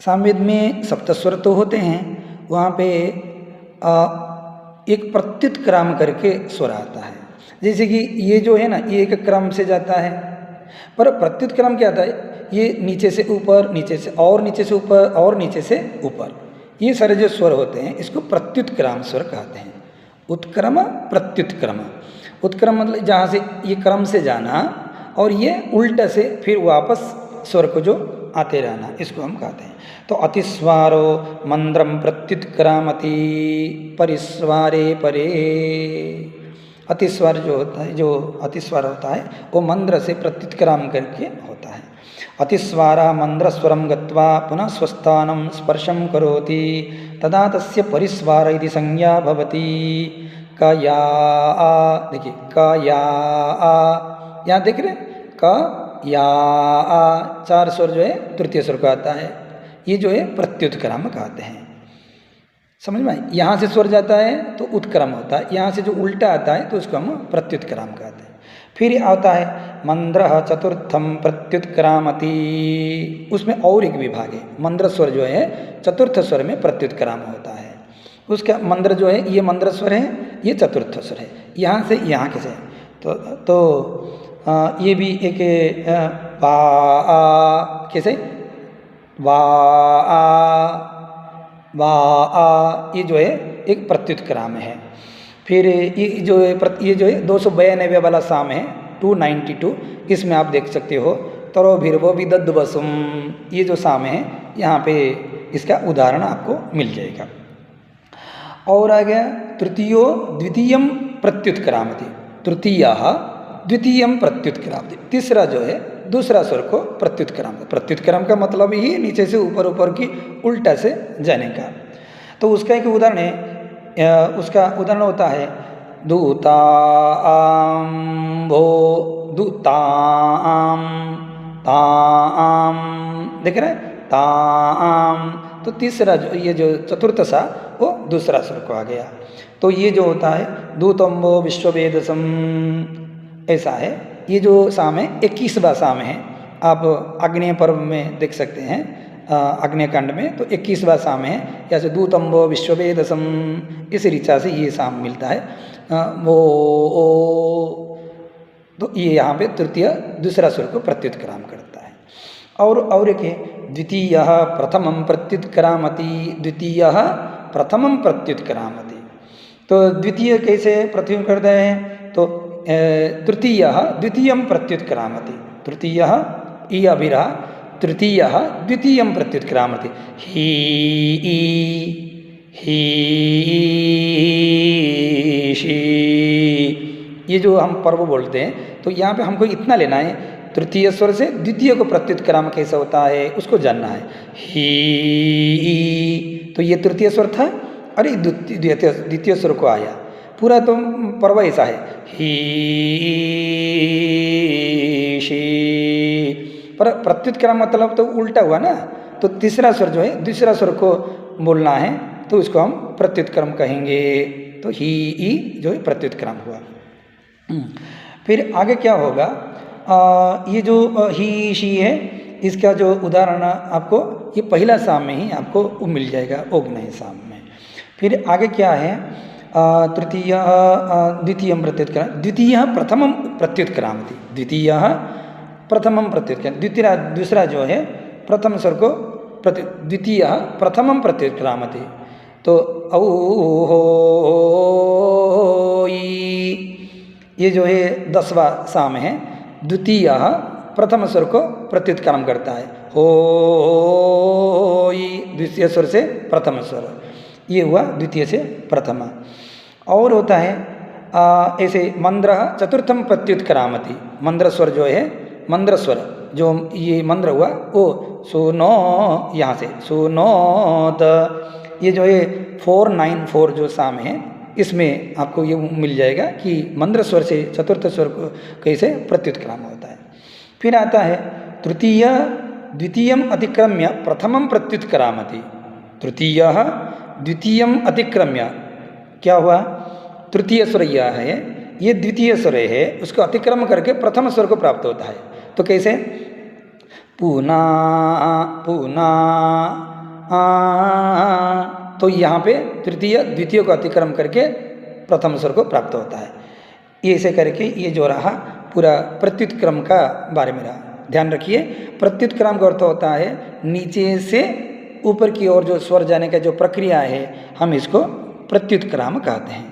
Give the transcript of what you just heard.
सामवेद में सप्तस्वर तो होते हैं, वहाँ पे एक प्रत्युत्क्राम करके स्वर आता है। जैसे कि ये जो है ना, ये एक क्रम से जाता है, पर प्रत्युत्क्रम क्या आता है, ये नीचे से ऊपर, नीचे से और नीचे से ऊपर और नीचे से ऊपर, ये सारे जो स्वर होते हैं इसको प्रत्युत्क्राम स्वर कहते हैं। उत्क्रम प्रत्युत्क्रम। उत्क्रम मतलब जहाँ से ये क्रम से जाना और ये उल्टा से फिर वापस स्वर को जो आते रहना, इसको हम कहते हैं। तो अतिस्वारो मंद्रम प्रत्युत्क्रामति परिस्वारे परे। अतिस्वर जो होता है, जो अतिस्वर होता है वो मंद्र से प्रत्युत्क्राम करके होता है। अतिस्वारा मंद्रस्वरम गत्वा पुनः स्वस्थानं स्पर्शं करोति तदा तस्य परिस्वार इति संज्ञा भवति। क या आ, देखिए क या आ, यहाँ देख रहे क या आ, चार स्वर जो है तृतीय स्वर को आता है, ये जो है प्रत्युत्क्रम कहते हैं। समझ में? यहाँ से स्वर जाता है तो उत्क्रम होता है, यहाँ से जो उल्टा आता है तो उसको हम प्रत्युत्क्रम कहते हैं। फिर आता है मंद्र चतुर्थम प्रत्युत्क्रामति, उसमें और एक विभाग है। मंद्र स्वर जो है चतुर्थ स्वर में प्रत्युत्क्राम होता है। उसका मंद्र जो है, ये मंद्र स्वर है, ये चतुर्थ स्वर है, यहाँ से यहाँ कैसे तो ये भी एक वा कैसे वा ये जो है एक प्रत्युत्क्राम है। फिर ये जो है 292 वाला साम है 292, इसमें आप देख सकते हो तरो भिर्वो विदद्वसुम, ये जो साम है यहाँ पे इसका उदाहरण आपको मिल जाएगा। और आ गया तृतीयो द्वितीयम प्रत्युत्क्रामति, तृतीयः द्वितीयम प्रत्युत्क्रामति, तीसरा जो है दूसरा स्वर को प्रत्युत्क्रम। प्रत्युत्क्रम का मतलब ही नीचे से ऊपर ऊपर की उल्टा से जाने का। तो उसका एक उदाहरण है, उसका उदाहरण होता है दूताम्भो, दूताम ताम, देख रहे हैं ताम। तो तीसरा जो ये जो चतुर्थ सा वो दूसरा स्वर को आ गया। तो ये जो होता है दूतम्बो विश्ववेदसम, ऐसा है। ये जो साम है 21वां साम है, आप आग्नेय पर्व में देख सकते हैं, आग्नेय कांड में तो 21वां साम है। या से दूतम्बो विश्ववेदसम, इस ऋचा से ये साम मिलता है। वो तो ये यहाँ पे तृतीय दूसरा स्वर को प्रत्युत्क्राम करता है। और एक है द्वितीयः प्रथमं प्रत्युत्क्रामति, द्वितीयः प्रथमं प्रत्युत्क्रामति। तो द्वितीय कैसे प्रत्युत्क्राम करते हैं, तो तृतीयः द्वितीयं प्रत्युत्क्रामति, तृतीयः ई अभिरा, तृतीयः द्वितीयं प्रत्युत्क्रामति। ही शी, ये जो हम पर्व बोलते हैं तो यहाँ पे हमको इतना लेना है, तृतीय स्वर से द्वितीय को प्रत्युत्क्राम कैसा होता है उसको जानना है। ही, तो ये तृतीय स्वर था, अरे द्वितीय स्वर को आया, पूरा तो पर्व ऐसा है ही शी, पर प्रत्युत्क्रम मतलब तो उल्टा हुआ ना। तो तीसरा स्वर जो है दूसरा स्वर को बोलना है तो उसको हम प्रत्युत्क्रम कहेंगे। तो ही जो है प्रत्युत्क्रम हुआ। फिर आगे क्या होगा, ये जो ही शी है इसका जो उदाहरण आपको ये पहला साम में ही आपको मिल जाएगा, ओग्नय साम में। फिर आगे क्या है, तृतीय द्वितीयं प्रत्युत्क्राम, द्वितीयः प्रथमं प्रत्युत्क्रामति, द्वितीयः प्रथमं प्रत्युत्क्राम, दूसरा जो है प्रथम स्वर को द्वितीयः प्रथमं प्रत्युत्क्रामति। तो औ हो ये जो है 10वां साम है, द्वितीयः प्रथम स्वर को प्रत्युत्क्राम करता है। हो द्वितीय स्वर से प्रथम स्वर, ये हुआ द्वितीय से प्रथम। और होता है ऐसे मंद्र चतुर्थम प्रत्युत्क्रामति, मंद्र स्वर जो है, मंद्र स्वर जो ये मंद्र हुआ वो सुनो, यहाँ से सुनोत, ये जो है 494 जो साम है इसमें आपको ये मिल जाएगा कि मंद्र स्वर से चतुर्थ स्वर को कैसे प्रत्युत्क्राम होता है। फिर आता है तृतीय द्वितीयम अतिक्रम्य प्रथमं प्रत्युत्क्रामति, तृतीयः द्वितीयम अतिक्रम्य, क्या हुआ, तृतीय स्वर यह है, ये द्वितीय स्वर है, उसको अतिक्रम करके प्रथम स्वर को प्राप्त होता है। तो कैसे, पूना पूना तो यहाँ पे तृतीय द्वितीय को अतिक्रम करके प्रथम स्वर को प्राप्त होता है। ये ऐसे करके ये जो रहा पूरा प्रत्युत क्रम का बारे में रहा। ध्यान रखिए, प्रत्युत क्रम का अर्थ होता है नीचे से ऊपर की ओर जो स्वर जाने का जो प्रक्रिया है, हम इसको प्रत्युत क्रम कहते हैं।